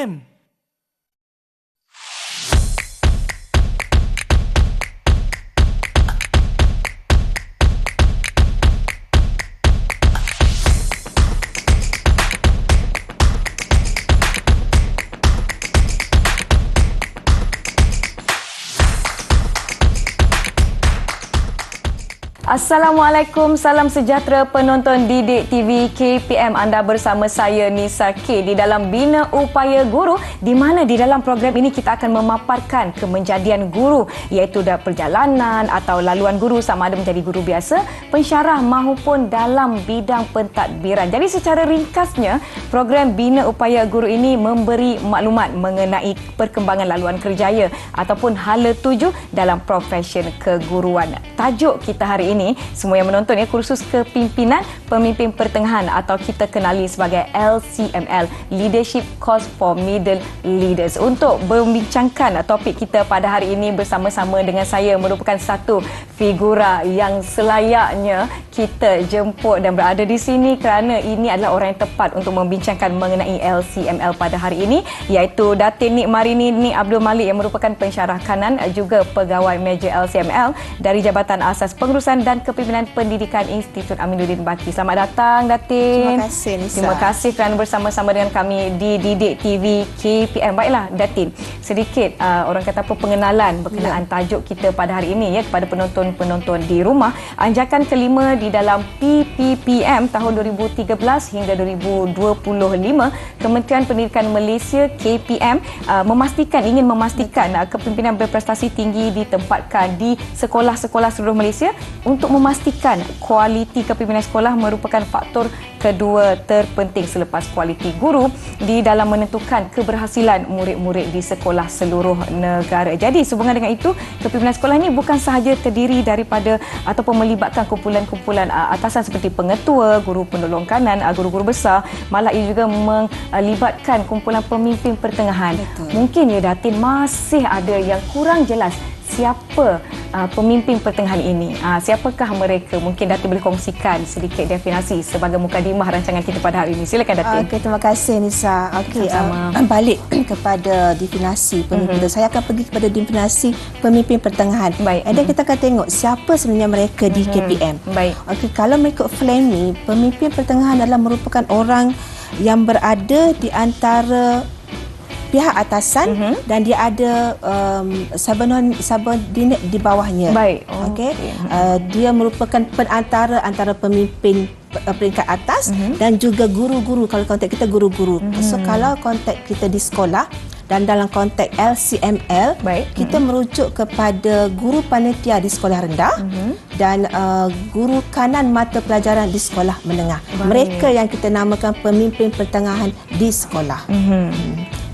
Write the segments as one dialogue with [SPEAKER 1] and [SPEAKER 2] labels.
[SPEAKER 1] KPM.
[SPEAKER 2] Assalamualaikum, salam sejahtera penonton Didik TV KPM. Anda bersama saya Nisa K di dalam Bina Upaya Guru, di mana di dalam program ini kita akan memaparkan kemenjadian guru, iaitu perjalanan atau laluan guru sama ada menjadi guru biasa, pensyarah maupun dalam bidang pentadbiran. Jadi secara ringkasnya, program Bina Upaya Guru ini memberi maklumat mengenai perkembangan laluan kerjaya ataupun hala tuju dalam profesyen keguruan. Tajuk kita hari ini, semua yang menonton kursus kepimpinan pemimpin pertengahan atau kita kenali sebagai LCML, Leadership Course for Middle Leaders. Untuk membincangkan topik kita pada hari ini bersama-sama dengan saya merupakan satu figura yang selayaknya kita jemput dan berada di sini kerana ini adalah orang yang tepat untuk membincangkan mengenai LCML pada hari ini, iaitu Datin Nik Marini Nik Abdul Malik yang merupakan pensyarah kanan juga pegawai meja LCML dari Jabatan Asas Pengurusan dan Kepimpinan Pendidikan Institut Aminuddin Baki. Selamat datang Datin.
[SPEAKER 3] Terima kasih Nisa.
[SPEAKER 2] Terima kasih kerana bersama-sama dengan kami di Didik TV KPM. Baiklah Datin, sedikit orang kata apa pengenalan berkenaan tajuk kita pada hari ini kepada penonton-penonton di rumah. Anjakan kelima di dalam PPPM tahun 2013 hingga 2025, Kementerian Pendidikan Malaysia KPM ingin memastikan kepimpinan berprestasi tinggi ditempatkan di sekolah-sekolah seluruh Malaysia untuk memastikan kualiti kepimpinan sekolah merupakan faktor kedua terpenting selepas kualiti guru di dalam menentukan keberhasilan murid-murid di sekolah seluruh negara. Jadi sehubungan dengan itu, kepimpinan sekolah ini bukan sahaja terdiri daripada ataupun melibatkan kumpulan-kumpulan atasan seperti pengetua, guru penolong kanan, guru-guru besar, malah ia juga melibatkan kumpulan pemimpin pertengahan.
[SPEAKER 3] Betul.
[SPEAKER 2] Mungkin Datin masih ada yang kurang jelas siapa pemimpin pertengahan ini. Siapakah mereka? Mungkin Datin boleh kongsikan sedikit definisi sebagai mukadimah rancangan kita pada hari ini. Silakan Datin.
[SPEAKER 3] Okey, terima kasih Nisa. Okey, balik kepada definisi pemimpin. Saya akan pergi kepada definisi pemimpin pertengahan.
[SPEAKER 2] Baik.
[SPEAKER 3] Dan kita akan tengok siapa sebenarnya mereka di KPM.
[SPEAKER 2] Baik.
[SPEAKER 3] Okey, kalau mengikut frame ni, pemimpin pertengahan adalah merupakan orang yang berada di antara pihak atasan dan dia ada subordinate di bawahnya.
[SPEAKER 2] Baik.
[SPEAKER 3] Okey. Dia merupakan penantara antara pemimpin peringkat atas dan juga guru-guru. Kalau konteks kita guru-guru. So kalau konteks kita di sekolah dan dalam konteks LCML, kita merujuk kepada guru panitia di sekolah rendah dan guru kanan mata pelajaran di sekolah menengah. Mereka yang kita namakan pemimpin pertengahan di sekolah.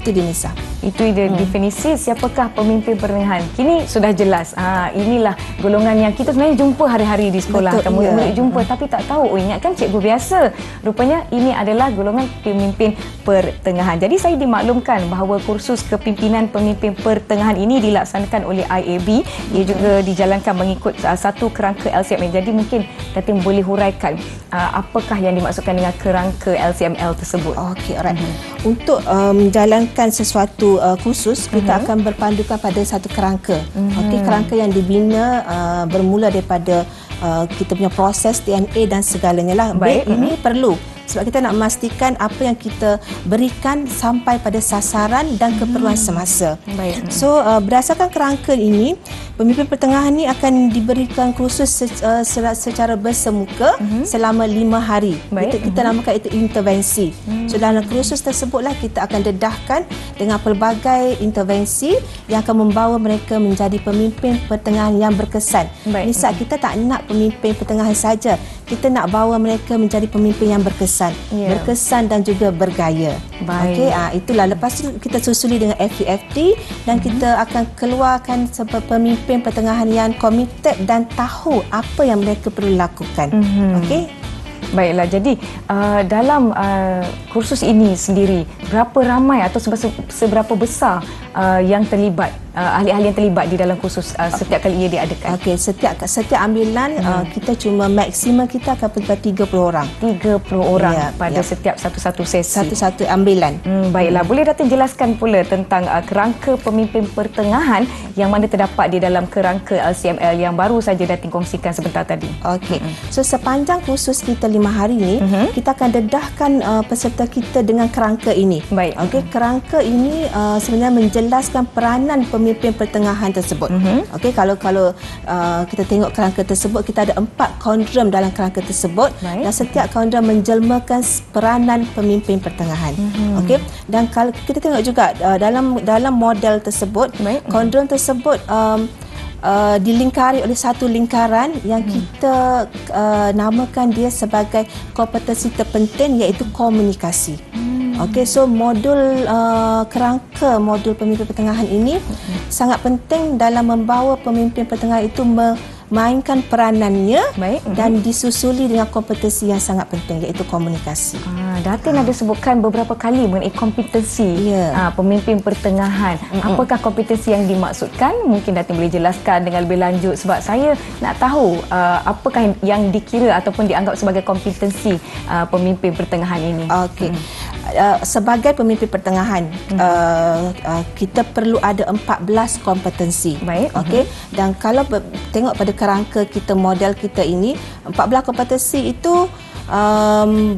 [SPEAKER 3] Itu dia Nisa.
[SPEAKER 2] Itu dia definisi siapakah pemimpin pertengahan. Kini sudah jelas. Inilah golongan yang kita sebenarnya jumpa hari-hari di sekolah. Murid-murid jumpa tapi tak tahu. Ingatkan cikgu biasa. Rupanya ini adalah golongan pemimpin pertengahan. Jadi saya dimaklumkan bahawa kursus kepimpinan pemimpin pertengahan ini dilaksanakan oleh IAB. Ia juga dijalankan mengikut satu kerangka LCML. Jadi mungkin Datin boleh huraikan apakah yang dimaksudkan dengan kerangka LCML tersebut.
[SPEAKER 3] Okey, alright. Untuk menjalankan sesuatu kursus, kita akan berpandukan pada satu kerangka. Okey, kerangka yang dibina bermula daripada kita punya proses DNA dan segalanya lah.
[SPEAKER 2] Baik.
[SPEAKER 3] Ini perlu sebab kita nak memastikan apa yang kita berikan sampai pada sasaran dan keperluan semasa.
[SPEAKER 2] Baik.
[SPEAKER 3] So berdasarkan kerangka ini, pemimpin pertengahan ini akan diberikan kursus secara bersemuka selama 5 hari. Kita namakan itu intervensi. So dalam kursus tersebutlah kita akan dedahkan dengan pelbagai intervensi yang akan membawa mereka menjadi pemimpin pertengahan yang berkesan. Nisa, kita tak nak pemimpin pertengahan saja. Kita nak bawa mereka menjadi pemimpin yang berkesan. Berkesan dan juga bergaya. Okey, itulah. Lepas tu kita susuli dengan FEFT dan kita akan keluarkan pemimpin pertengahan yang komited dan tahu apa yang mereka perlu lakukan. Okey.
[SPEAKER 2] Baiklah, jadi dalam kursus ini sendiri, berapa ramai atau seberapa besar yang terlibat, ahli-ahli yang terlibat di dalam kursus setiap kali ia diadakan?
[SPEAKER 3] Okey, setiap ambilan kita cuma maksimum kita akan pergi 30 orang.
[SPEAKER 2] 30 orang
[SPEAKER 3] Ya,
[SPEAKER 2] pada
[SPEAKER 3] ya.
[SPEAKER 2] setiap satu-satu sesi.
[SPEAKER 3] Satu-satu ambilan.
[SPEAKER 2] Baiklah, boleh Datin jelaskan pula tentang kerangka pemimpin pertengahan yang mana terdapat di dalam kerangka LCML yang baru saja Datin kongsikan sebentar tadi.
[SPEAKER 3] Okey. So sepanjang kursus kita 5 hari ni, kita akan dedahkan peserta kita dengan kerangka ini.
[SPEAKER 2] Baik.
[SPEAKER 3] Okey, kerangka ini sebenarnya menjelaskan peranan pemimpin pertengahan tersebut. Okey, kalau kita tengok kerangka tersebut, kita ada 4 kondrom dalam kerangka tersebut.
[SPEAKER 2] Baik.
[SPEAKER 3] Dan setiap kondrom menjelmakan peranan pemimpin pertengahan. Okey, dan kalau kita tengok juga dalam model tersebut,
[SPEAKER 2] Baik.
[SPEAKER 3] kondrom tersebut dilingkari oleh satu lingkaran yang kita namakan dia sebagai kompetensi terpenting, iaitu komunikasi. Okey, so modul kerangka modul pemimpin pertengahan ini sangat penting dalam membawa pemimpin pertengahan itu memainkan peranannya.
[SPEAKER 2] Baik.
[SPEAKER 3] Dan disusuli dengan kompetensi yang sangat penting, iaitu komunikasi.
[SPEAKER 2] Datin ada sebutkan beberapa kali mengenai kompetensi
[SPEAKER 3] Ya.
[SPEAKER 2] pemimpin pertengahan. Apakah kompetensi yang dimaksudkan? Mungkin Datin boleh jelaskan dengan lebih lanjut, sebab saya nak tahu apakah yang dikira ataupun dianggap sebagai kompetensi pemimpin pertengahan ini.
[SPEAKER 3] Okey. Sebagai pemimpin pertengahan, kita perlu ada 14 kompetensi.
[SPEAKER 2] Baik.
[SPEAKER 3] Okey. Dan kalau tengok pada kerangka kita, model kita ini, 14 kompetensi itu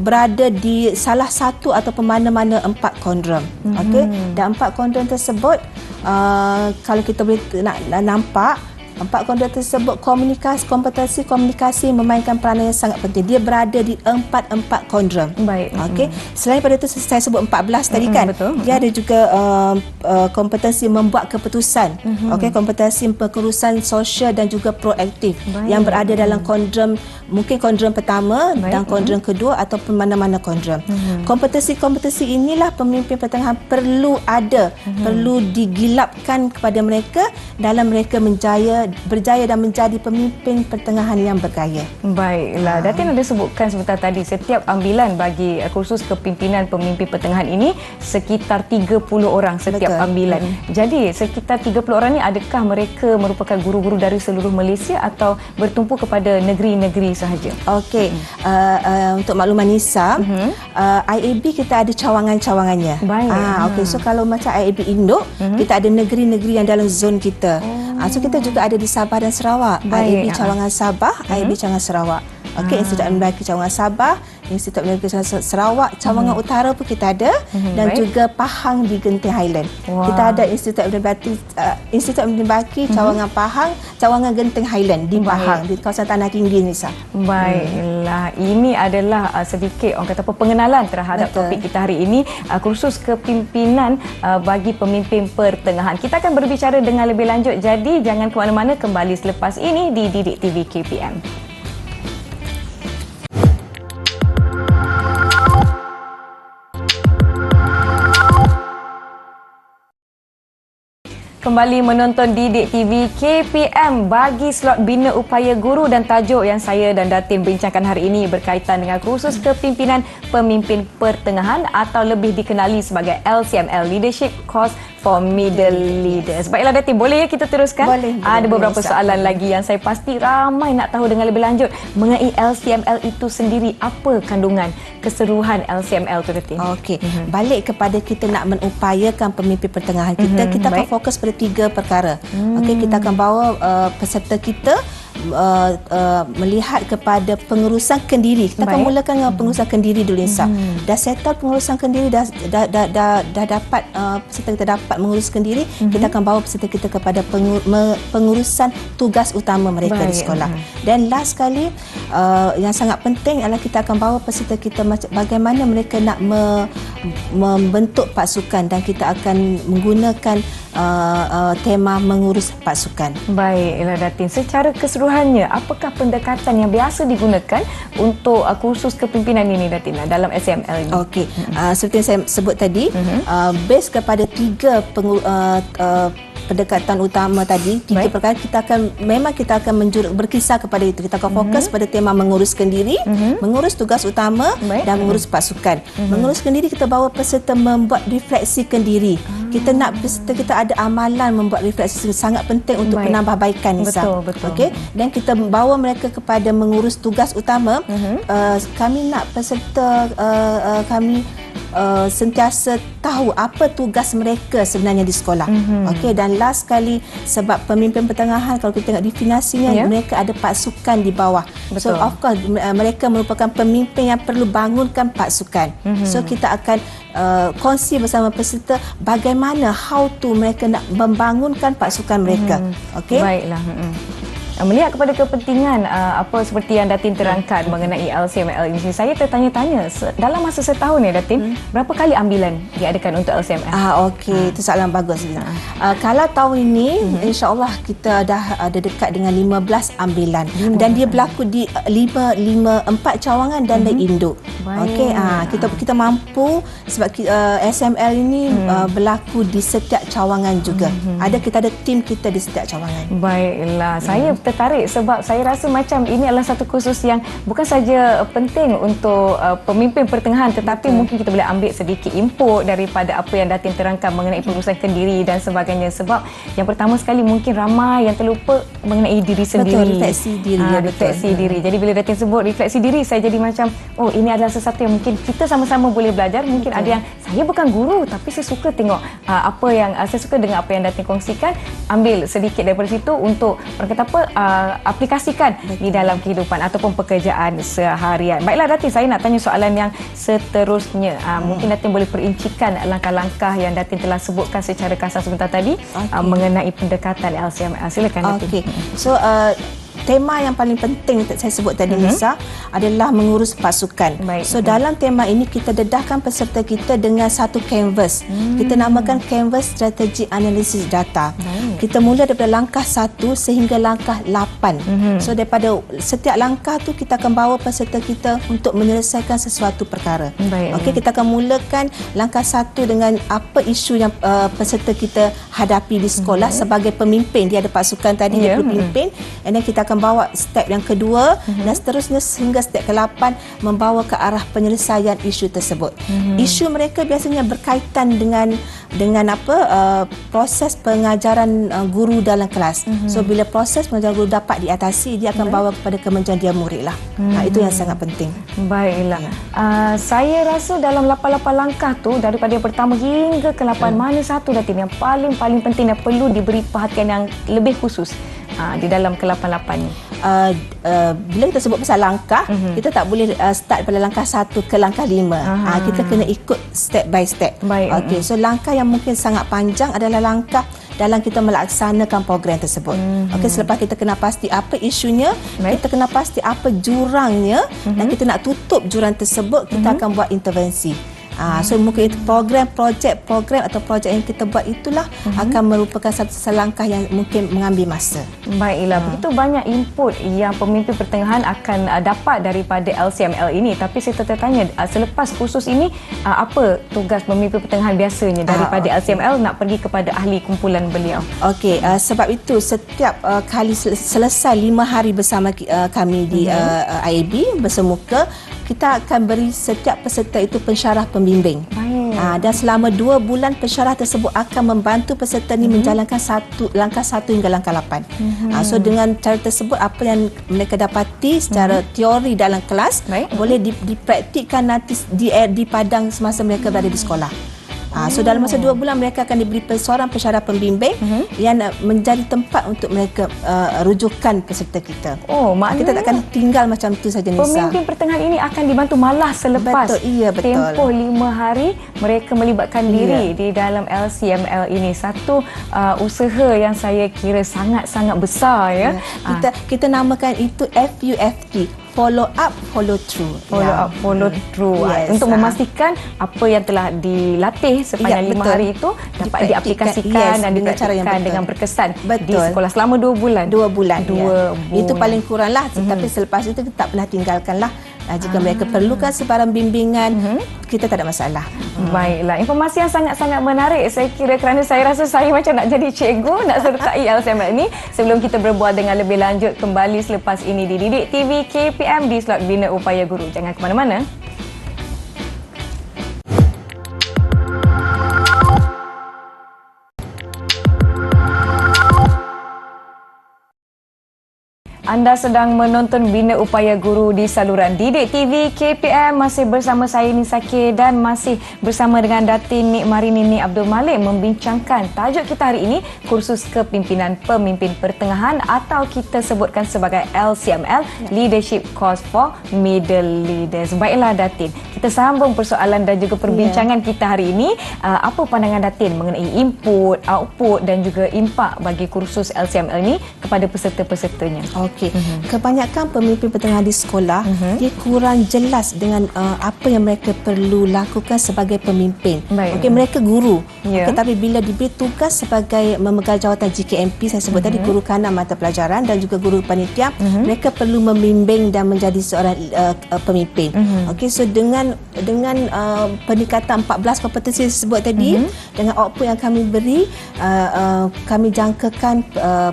[SPEAKER 3] berada di salah satu ataupun mana-mana 4 kondrom. Okey. Dan 4 kondrom tersebut, kalau kita boleh nak nampak, 4 kondom tersebut kompetensi komunikasi memainkan peranan yang sangat penting. Dia berada di 4 kondom.
[SPEAKER 2] Baik.
[SPEAKER 3] Okey. Selain pada itu, saya sebut 14 tadi kan.
[SPEAKER 2] Betul.
[SPEAKER 3] Dia ada juga kompetensi membuat keputusan. Okey, kompetensi pengurusan sosial dan juga proaktif.
[SPEAKER 2] Baik.
[SPEAKER 3] Yang berada dalam kondom, mungkin kondom pertama
[SPEAKER 2] Baik.
[SPEAKER 3] dan kondom kedua ataupun mana-mana kondom. Kompetensi-kompetensi inilah pemimpin pertengahan perlu ada, perlu digilapkan kepada mereka dalam mereka berjaya dan menjadi pemimpin pertengahan yang bergaya.
[SPEAKER 2] Baiklah, Datin ada sebutkan sebentar tadi, setiap ambilan bagi kursus kepimpinan pemimpin pertengahan ini sekitar 30 orang setiap
[SPEAKER 3] Betul.
[SPEAKER 2] ambilan. Jadi sekitar 30 orang ni, adakah mereka merupakan guru-guru dari seluruh Malaysia atau bertumpu kepada negeri-negeri sahaja?
[SPEAKER 3] Okey, untuk makluman Nisa, IAB kita ada cawangan-cawangannya.
[SPEAKER 2] Baik.
[SPEAKER 3] Okey, so kalau macam IAB Induk, kita ada negeri-negeri yang dalam zon kita. So kita juga ada di Sabah dan Sarawak.
[SPEAKER 2] Baik.
[SPEAKER 3] IAB Cawangan Sabah, IAB Cawangan Sarawak. Okey, Institut Mendaki Cawangan Sabah, Institut Mendaki Sarawak, Cawangan Utara pun kita ada, dan
[SPEAKER 2] Baik.
[SPEAKER 3] juga Pahang di Genting Highland.
[SPEAKER 2] Wah.
[SPEAKER 3] Kita ada Institut Mendaki Cawangan Pahang, Cawangan Genting Highland di Pahang, di kawasan Tanah Tinggi, Nisa.
[SPEAKER 2] Baiklah, ini adalah sedikit orang kata apa, pengenalan terhadap
[SPEAKER 3] Betul.
[SPEAKER 2] topik kita hari ini, kursus kepimpinan bagi pemimpin pertengahan. Kita akan berbicara dengan lebih lanjut, jadi jangan ke mana-mana, kembali selepas ini di Didik TV KPM. Kembali menonton Didik TV KPM bagi slot Bina Upaya Guru, dan tajuk yang saya dan Datin bincangkan hari ini berkaitan dengan kursus kepimpinan pemimpin pertengahan atau lebih dikenali sebagai LCML, Leadership Course for Middle Leaders. Baiklah Datin, boleh ya kita teruskan?
[SPEAKER 3] Boleh.
[SPEAKER 2] Ada beberapa soalan lagi yang saya pasti ramai nak tahu dengan lebih lanjut mengenai LCML itu sendiri. Apa kandungan keseluruhan LCML tu Datin?
[SPEAKER 3] Okey, balik kepada kita nak mengupayakan pemimpin pertengahan kita, kita akan
[SPEAKER 2] baik.
[SPEAKER 3] fokus pada 3 perkara. Okey, kita akan bawa peserta kita melihat kepada pengurusan kendiri. Kita akan
[SPEAKER 2] Baik.
[SPEAKER 3] mulakan dengan pengurusan kendiri dulu, Insa. Dah settle pengurusan kendiri, dah dapat peserta kita dapat mengurus kendiri, kita akan bawa peserta kita kepada pengurusan tugas utama mereka di
[SPEAKER 2] Baik.
[SPEAKER 3] sekolah. Dan last sekali, yang sangat penting adalah kita akan bawa peserta kita bagaimana mereka nak membentuk pasukan, dan kita akan menggunakan tema mengurus pasukan.
[SPEAKER 2] Baiklah Datin, secara keseluruhannya apakah pendekatan yang biasa digunakan untuk kursus kepimpinan ini Datin dalam SML ini?
[SPEAKER 3] Okey, seperti yang saya sebut tadi, base kepada 3 pendekatan utama tadi, 3 perkara kita akan berkisar kepada itu. Kita akan fokus pada tema menguruskan diri, mengurus tugas utama dan mengurus pasukan. Menguruskan diri, kita bawa peserta membuat refleksikan diri. Kita nak peserta kita ada amalan membuat refleksi, sangat penting untuk penambahbaikan, Nisa.
[SPEAKER 2] Betul.
[SPEAKER 3] Okey, dan kita bawa mereka kepada mengurus tugas utama. Kami nak peserta kami sentiasa tahu apa tugas mereka sebenarnya di sekolah. Okey, dan last sekali, sebab pemimpin pertengahan, kalau kita tengok definisinya, mereka ada pasukan di bawah. So of course mereka merupakan pemimpin yang perlu bangunkan pasukan. So kita akan kongsi bersama peserta bagaimana how to mereka nak membangunkan pasukan mereka. Okey.
[SPEAKER 2] Baiklah. Melihat kepada kepentingan apa seperti yang Datin terangkan mengenai LCML ini, saya tertanya-tanya dalam masa setahun ya Datin, berapa kali ambilan diadakan untuk LCML?
[SPEAKER 3] Okey, itu soalan bagus. Kalau tahun ini insya-Allah kita dah ada dekat dengan 15 ambilan dan dia berlaku di 4 cawangan dan di induk. Okey, kita mampu sebab SML ini berlaku di setiap cawangan juga. Kita ada tim kita di setiap cawangan.
[SPEAKER 2] Baiklah, saya tertarik sebab saya rasa macam ini adalah satu kursus yang bukan saja penting untuk pemimpin pertengahan, tetapi mungkin kita boleh ambil sedikit input daripada apa yang Datin terangkan mengenai pengurusan diri dan sebagainya. Sebab yang pertama sekali mungkin ramai yang terlupa mengenai diri sendiri.
[SPEAKER 3] Betul, refleksi diri.
[SPEAKER 2] Refleksi diri. Jadi bila Datin sebut refleksi diri, saya jadi macam, oh ini adalah sesuatu yang mungkin kita sama-sama boleh belajar. Mungkin ada yang, saya bukan guru tapi saya suka tengok apa yang saya suka dengan apa yang Datin kongsikan, ambil sedikit daripada situ untuk orang kata apa, aplikasikan di dalam kehidupan ataupun pekerjaan seharian. Baiklah Datin, saya nak tanya soalan yang seterusnya. Mungkin Datin boleh perincikan langkah-langkah yang Datin telah sebutkan secara kasar sebentar tadi mengenai pendekatan LCML. Silakan Datin.
[SPEAKER 3] Okey. So tema yang paling penting saya sebut tadi, Nisa, adalah mengurus pasukan. So dalam tema ini kita dedahkan peserta kita dengan satu canvas. Kita namakan canvas strategi analisis data. Kita mula daripada langkah 1 sehingga langkah 8. So daripada setiap langkah tu kita akan bawa peserta kita untuk menyelesaikan sesuatu perkara. Okey, kita akan mulakan langkah 1 dengan apa isu yang peserta kita hadapi di sekolah sebagai pemimpin. Dia ada pasukan tadi, dia perlu pimpin. And then kita akan bawa step yang kedua dan seterusnya sehingga step ke-8 membawa ke arah penyelesaian isu tersebut. Isu mereka biasanya berkaitan dengan proses pengajaran guru dalam kelas. So bila proses pengajaran guru dapat diatasi, dia akan bawa kepada kemenjadian murid lah. Itu yang sangat penting.
[SPEAKER 2] Baiklah. Saya rasa dalam 8 langkah tu, daripada yang pertama hingga ke-8, mana satu Datin yang paling penting dan perlu diberi perhatian yang lebih khusus di dalam ke-8 ni?
[SPEAKER 3] Bila kita sebut pasal langkah, kita tak boleh start pada langkah 1 ke langkah 5. Kita kena ikut step by step. Okey, so langkah yang mungkin sangat panjang adalah langkah dalam kita melaksanakan program tersebut. Okey, selepas kita kena pasti apa isunya, kita kena pasti apa jurangnya, dan kita nak tutup jurang tersebut, kita akan buat intervensi. So mungkin itu program atau projek yang kita buat itulah akan merupakan satu langkah yang mungkin mengambil masa.
[SPEAKER 2] Baiklah, begitu banyak input yang pemimpin pertengahan akan dapat daripada LCML ini. Tapi saya tertanya, selepas kursus ini, apa tugas pemimpin pertengahan biasanya daripada LCML nak pergi kepada ahli kumpulan beliau? Okey,
[SPEAKER 3] sebab itu setiap kali selesai 5 hari bersama kami di IAB bersemuka, kita akan beri setiap peserta itu pensyarah pembimbing. Dan selama 2 bulan pensyarah tersebut akan membantu peserta ini menjalankan langkah 1 hingga langkah 8. So dengan cara tersebut, apa yang mereka dapati secara teori dalam kelas boleh dipraktikkan nanti di padang semasa mereka berada di sekolah. So dalam masa 2 bulan mereka akan diberi seorang pensyarah pembimbing yang menjadi tempat untuk mereka rujukan peserta kita.
[SPEAKER 2] Maknanya
[SPEAKER 3] kita tak akan tinggal macam tu saja, Nisa.
[SPEAKER 2] Pemimpin pertengahan ini akan dibantu malah selepas tempoh 5 hari mereka melibatkan diri di dalam LCML ini. Satu usaha yang saya kira sangat-sangat besar ya.
[SPEAKER 3] Kita namakan itu FUFT. Follow up, follow through.
[SPEAKER 2] Follow through. Untuk memastikan apa yang telah dilatih sepanjang 5 hari itu dapat diaplikasikan dan dipraktikkan dengan berkesan di sekolah selama 2 bulan.
[SPEAKER 3] 2 bulan. Itu paling kuranglah. Tapi selepas itu kita tak pernah tinggalkanlah. Jika mereka perlukan sebarang bimbingan, kita tak ada masalah.
[SPEAKER 2] Baiklah, informasi yang sangat-sangat menarik. Saya kira kerana saya rasa saya macam nak jadi cikgu, nak sertai LCML ini. Sebelum kita berbual dengan lebih lanjut kembali selepas ini di Didik TV KPM di slot Bina Upaya Guru. Jangan ke mana-mana. Anda sedang menonton Bina Upaya Guru di saluran Didik TV KPM. Masih bersama saya Nisa K dan masih bersama dengan Datin Nik Marini Nik Abdul Malik membincangkan tajuk kita hari ini, kursus kepimpinan pemimpin pertengahan atau kita sebutkan sebagai LCML, Leadership Course for Middle Leaders. Baiklah Datin, kita sambung persoalan dan juga perbincangan kita hari ini. Apa pandangan Datin mengenai input, output dan juga impak bagi kursus LCML ini kepada peserta-pesertanya?
[SPEAKER 3] Okey. Kebanyakan pemimpin pertengahan di sekolah dia kurang jelas dengan apa yang mereka perlu lakukan sebagai pemimpin. Okey, mereka guru. Okey, tapi bila diberi tugas sebagai memegang jawatan GKMP, saya sebut tadi guru kanan mata pelajaran dan juga guru panitia, mereka perlu membimbing dan menjadi seorang pemimpin. Okey, so dengan peningkatan 14 kompetensi sebut tadi, dengan output yang kami beri, kami jangkakan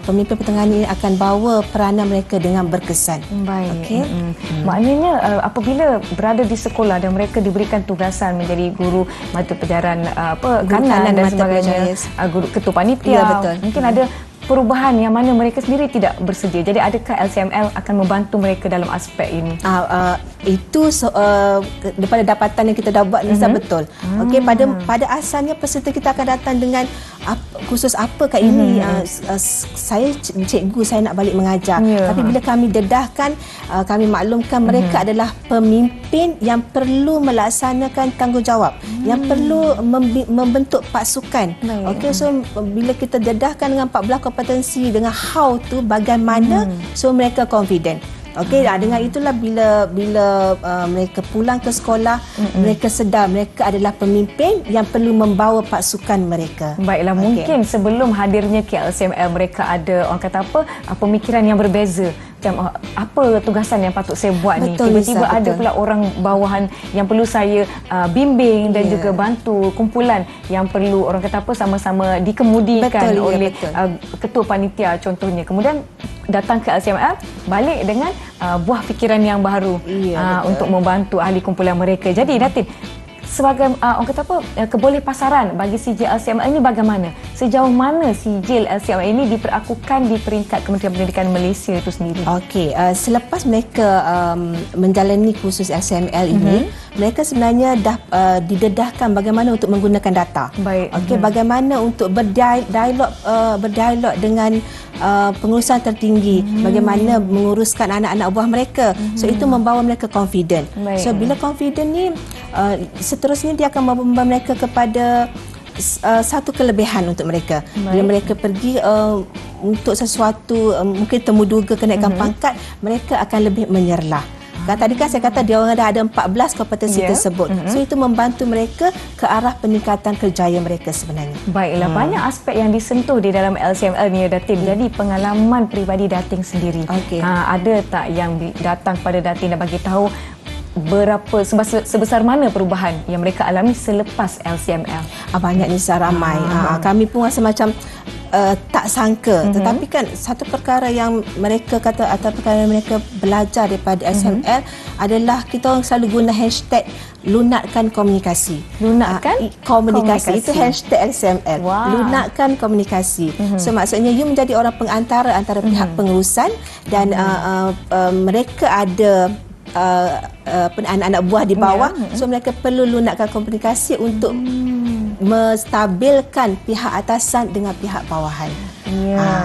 [SPEAKER 3] pemimpin pertengahan ini akan bawa peranan mereka dengan berkesan.
[SPEAKER 2] Baik.
[SPEAKER 3] Okey.
[SPEAKER 2] Maknanya apabila berada di sekolah dan mereka diberikan tugasan menjadi guru mata pelajaran kanan dan sebagainya, guru ketua panitia,
[SPEAKER 3] ya, betul.
[SPEAKER 2] mungkin ada perubahan yang mana mereka sendiri tidak bersedia. Jadi adakah LCML akan membantu mereka dalam aspek ini?
[SPEAKER 3] Itu daripada dapatan yang kita dah buat, Nisa, betul. Okey, pada asalnya peserta kita akan datang dengan khusus apakah ini, saya cikgu, saya nak balik mengajar. Tapi bila kami dedahkan, kami maklumkan mereka adalah pemimpin yang perlu melaksanakan tanggungjawab, yang perlu membentuk pasukan. Okey, so bila kita dedahkan dengan 14 kompetensi, dengan how tu bagaimana, so mereka confident. Okey, dengan itulah bila mereka pulang ke sekolah, mereka sedar mereka adalah pemimpin yang perlu membawa pasukan mereka.
[SPEAKER 2] Baiklah, mungkin sebelum hadirnya KLCML mereka ada, orang kata apa, pemikiran yang berbeza. Macam apa tugasan yang patut saya buat ni? Tiba-tiba ada pula orang bawahan yang perlu saya bimbing dan juga bantu, kumpulan yang perlu, orang kata apa, sama-sama dikemudikan oleh ketua panitia contohnya. Kemudian datang ke LCML balik dengan buah fikiran yang baru untuk membantu ahli kumpulan mereka. Jadi Datin, sebagai orang kata apa, kebolehpasaran bagi sijil LCML ini bagaimana? Sejauh mana sijil LCML ini diperakukan di peringkat Kementerian Pendidikan Malaysia itu sendiri? Okey,
[SPEAKER 3] selepas mereka menjalani kursus LCML ini, mereka sebenarnya dah didedahkan bagaimana untuk menggunakan data. Okey, bagaimana untuk berdialog dengan pengurusan tertinggi, bagaimana menguruskan anak-anak buah mereka. So itu membawa mereka confident. So bila confident ni, seterusnya dia akan membawa mereka kepada satu kelebihan untuk mereka. Bila mereka pergi untuk sesuatu, mungkin temuduga kenaikan pangkat, mereka akan lebih menyerlah. Tadi kan saya kata dia orang dah ada 14 kompetensi tersebut. So itu membantu mereka ke arah peningkatan kerjaya mereka sebenarnya.
[SPEAKER 2] Baiklah, banyak aspek yang disentuh di dalam LCML ni Datin. Jadi pengalaman peribadi Datin sendiri, ada tak yang datang kepada Datin dan bagi tahu berapa sebesar mana perubahan yang mereka alami selepas LCML?
[SPEAKER 3] Banyak, Nisa, ramai. Kami pun rasa macam tak sangka, tetapi kan satu perkara yang mereka kata atau perkara yang mereka belajar daripada LCML adalah kita orang selalu guna hashtag lunakkan komunikasi.
[SPEAKER 2] Lunakkan
[SPEAKER 3] komunikasi itu hashtag LCML. Lunakkan komunikasi. So maksudnya you menjadi orang pengantara antara pihak pengurusan dan mereka ada anak-anak buah di bawah, so mereka perlu lunakkan komunikasi untuk menstabilkan pihak atasan dengan pihak bawahan.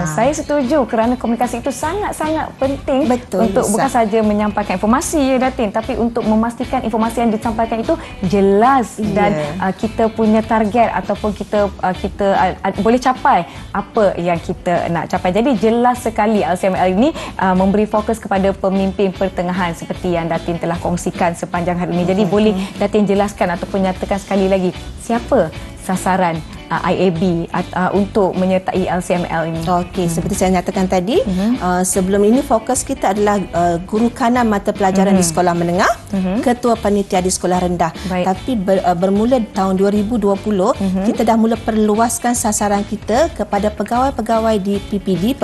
[SPEAKER 2] Saya setuju kerana komunikasi itu sangat-sangat penting. Untuk bukan saja menyampaikan informasi Datin, tapi untuk memastikan informasi yang disampaikan itu jelas dan kita punya target ataupun kita boleh capai apa yang kita nak capai. Jadi jelas sekali LCML ini memberi fokus kepada pemimpin pertengahan seperti yang Datin telah kongsikan sepanjang hari ini. Jadi boleh Datin jelaskan ataupun nyatakan sekali lagi siapa sasaran IAB untuk menyertai LCML ini?
[SPEAKER 3] Okey, seperti saya nyatakan tadi, sebelum ini fokus kita adalah guru kanan mata pelajaran di sekolah menengah. ketua panitia di sekolah rendah.
[SPEAKER 2] Baik.
[SPEAKER 3] Tapi bermula tahun 2020 kita dah mula perluaskan sasaran kita kepada pegawai-pegawai di PPD,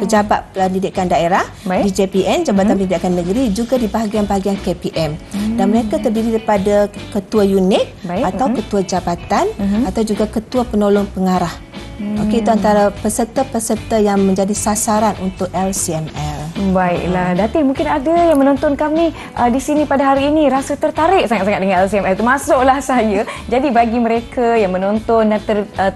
[SPEAKER 3] Pejabat Pendidikan Daerah,
[SPEAKER 2] Baik.
[SPEAKER 3] di JPN, Jabatan Pendidikan Negeri, juga di bahagian-bahagian KPM. Dan mereka terdiri daripada ketua unit
[SPEAKER 2] Baik.
[SPEAKER 3] atau ketua jabatan atau juga ketua penolong pengarah. Okey, itu antara peserta-peserta yang menjadi sasaran untuk LCML.
[SPEAKER 2] Baiklah, Datin, mungkin ada yang menonton kami di sini pada hari ini rasa tertarik sangat-sangat dengan LCML, termasuklah saya. Jadi bagi mereka yang menonton dan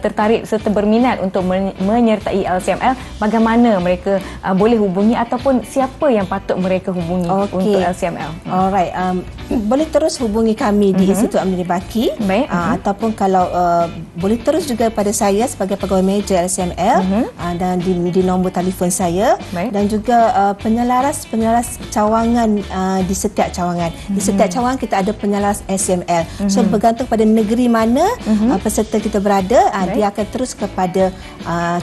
[SPEAKER 2] tertarik serta berminat untuk menyertai LCML, bagaimana mereka boleh hubungi ataupun siapa yang patut mereka hubungi untuk LCML?
[SPEAKER 3] Alright, boleh terus hubungi kami di Institut Amini Baki.
[SPEAKER 2] Baik.
[SPEAKER 3] Ataupun kalau boleh terus juga pada saya sebagai pegawai manager LCML dan di nombor telefon saya.
[SPEAKER 2] Baik.
[SPEAKER 3] Dan juga penyelaras cawangan di setiap cawangan. Di setiap cawangan kita ada penyelaras LCML. So bergantung pada negeri mana peserta kita berada, dia akan terus kepada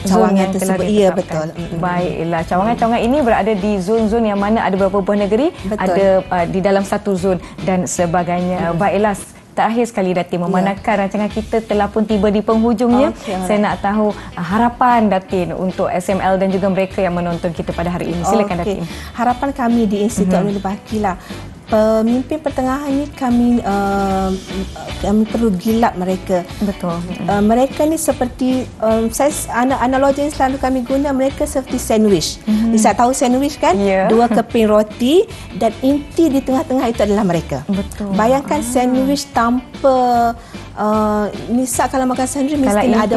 [SPEAKER 3] cawangan tersebut. Ya, betul.
[SPEAKER 2] Baiklah, cawangan-cawangan ini berada di zon-zon yang mana ada beberapa buah negeri,
[SPEAKER 3] Betul.
[SPEAKER 2] ada di dalam satu zon dan sebagainya. Baiklah, terakhir sekali Datin, memandangkan rancangan kita telah pun tiba di penghujungnya. Saya nak tahu harapan Datin untuk SML dan juga mereka yang menonton kita pada hari ini. Silakan Datin.
[SPEAKER 3] Harapan kami di Institut Amini Baki lah, pemimpin pertengahan ini kami perlu gilap mereka.
[SPEAKER 2] Betul.
[SPEAKER 3] Mereka ni seperti analogi yang selalu kami guna, mereka seperti sandwich. Bisa tahu sandwich kan?
[SPEAKER 2] Ya.
[SPEAKER 3] Dua keping roti dan inti di tengah-tengah itu adalah mereka.
[SPEAKER 2] Betul.
[SPEAKER 3] Bayangkan sandwich tanpa misal kalau makan sandwich
[SPEAKER 2] Kalau
[SPEAKER 3] mesti ada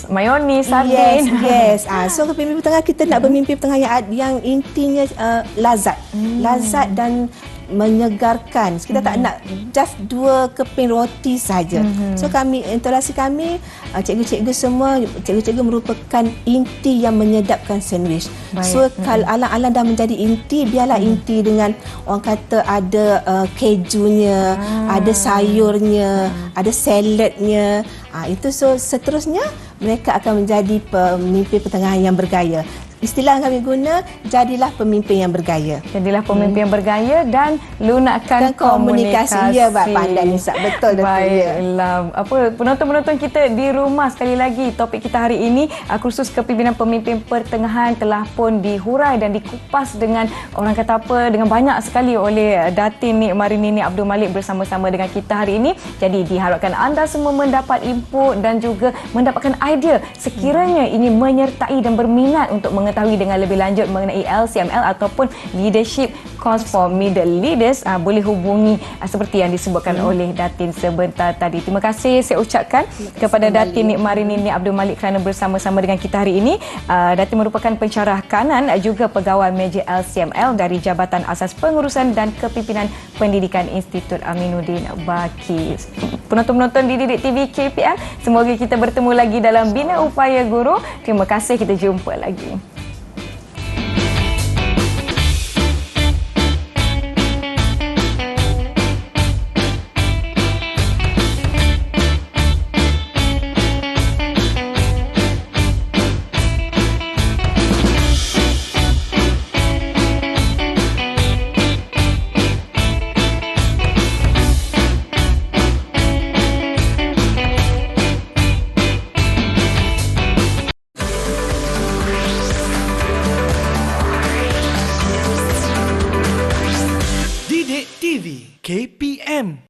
[SPEAKER 2] mayonis, sardin.
[SPEAKER 3] Yes. So pemimpin tengah kita nak bermimpi tengah yang intinya lazat. Lazat dan menyegarkan. Kita tak nak just dua keping roti saja. So interaksi kami, cikgu-cikgu semua, cikgu-cikgu merupakan inti yang menyedapkan sandwich.
[SPEAKER 2] Baik.
[SPEAKER 3] So kalau alang-alang dah menjadi inti, biarlah inti dengan orang kata ada kejunya, ada sayurnya, ada saladnya. Itu so seterusnya mereka akan menjadi pemimpin pertengahan yang bergaya. Istilah yang kami guna, jadilah pemimpin yang bergaya.
[SPEAKER 2] Jadilah pemimpin yang bergaya dan lunakkan komunikasi.
[SPEAKER 3] Ya, pandai Nisa. Betul.
[SPEAKER 2] Baiklah. Penonton-penonton kita di rumah, sekali lagi topik kita hari ini khusus kepimpinan pemimpin pertengahan telah pun dihurai dan dikupas dengan orang kata apa, dengan banyak sekali oleh Datin Nik Marinini Abdul Malik bersama-sama dengan kita hari ini. Jadi diharapkan anda semua mendapat input dan juga mendapatkan idea sekiranya ingin menyertai dan berminat untuk mengetahui dengan lebih lanjut mengenai LCML ataupun Leadership Course for Middle Leaders, boleh hubungi seperti yang disebutkan oleh Datin sebentar tadi. Terima kasih saya ucapkan kepada Datin Nik Marinini Abdul Malik kerana bersama-sama dengan kita hari ini. Datin merupakan pensyarah kanan juga pegawai manager LCML dari Jabatan Asas Pengurusan dan Kepimpinan Pendidikan Institut Aminuddin Baki. Penonton-penonton di Didik TV KPM, semoga kita bertemu lagi dalam Bina Upaya Guru. Terima kasih, kita jumpa lagi.
[SPEAKER 1] Didik TV KP